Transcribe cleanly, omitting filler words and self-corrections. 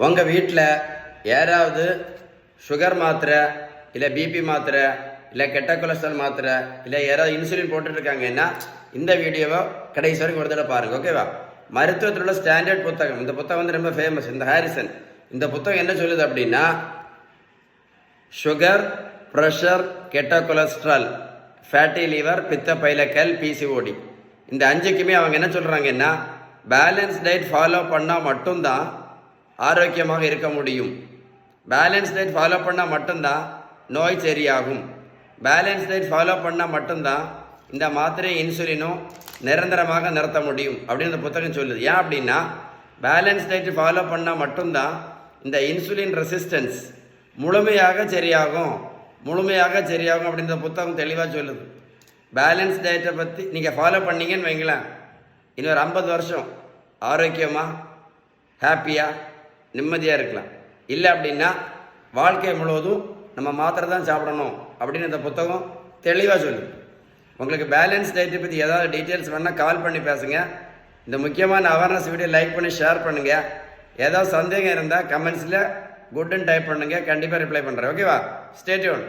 உங்கள் வீட்டில் யாராவது சுகர் மாத்திரை இல்லை பிபி மாத்திரை இல்லை கெட்ட கொலஸ்ட்ரால் மாத்திரை இல்லை யாராவது இன்சுலின் போட்டுட்ருக்காங்கன்னா இந்த வீடியோவை கடைசி வரைக்கும் ஒரு தடவை பாருங்கள். ஓகேவா? மருத்துவத்தில் உள்ள ஸ்டாண்டர்ட் புத்தகம். இந்த புத்தகம் வந்து ரொம்ப ஃபேமஸ். இந்த ஹாரிசன் இந்த புத்தகம் என்ன சொல்லுது அப்படின்னா, சுகர், ப்ரெஷர், கெட்ட கொலஸ்ட்ரால், ஃபேட்டி லிவர், பித்த பைலக்கல், பிசிஓடி இந்த அஞ்சுக்குமே அவங்க என்ன சொல்கிறாங்கன்னா, பேலன்ஸ் டயட் ஃபாலோ பண்ணால் மட்டும்தான் ஆரோக்கியமாக இருக்க முடியும். பேலன்ஸ் டயட் ஃபாலோ பண்ணால் மட்டும்தான் நோய் சரியாகும். பேலன்ஸ் டயட் ஃபாலோ பண்ணால் மட்டும்தான் இந்த மாத்திரை இன்சுலினும் நிரந்தரமாக நிறுத்த முடியும் அப்படின்னு இந்த புத்தகம் சொல்லுது. ஏன் அப்படின்னா, பேலன்ஸ் டயட் ஃபாலோ பண்ணால் மட்டும்தான் இந்த இன்சுலின் ரெசிஸ்டன்ஸ் முழுமையாக சரியாகும் அப்படின்னு இந்த புத்தகம் தெளிவாக சொல்லுது. பேலன்ஸ் டயட்டை பற்றி நீங்கள் ஃபாலோ பண்ணீங்கன்னு வைங்களேன், இன்னொரு 50 வருஷம் ஆரோக்கியமாக ஹாப்பியாக நிம்மதியாக இருக்கலாம். இல்லை அப்படின்னா வாழ்க்கை முழுவதும் நம்ம மாத்திரை தான் சாப்பிடணும் அப்படின்னு இந்த புத்தகம் தெளிவாக சொல்லுது. உங்களுக்கு பேலன்ஸ் டயட்டை பற்றி ஏதாவது டீட்டெயில்ஸ் வேணால் கால் பண்ணி பேசுங்க. இந்த முக்கியமான அவேர்னஸ் வீடியோ லைக் பண்ணி ஷேர் பண்ணுங்கள். ஏதாவது சந்தேகம் இருந்தால் கமெண்ட்ஸில் குட்னு டைப் பண்ணுங்கள், கண்டிப்பாக ரிப்ளை பண்ணுறேன். ஓகேவா? Stay tune.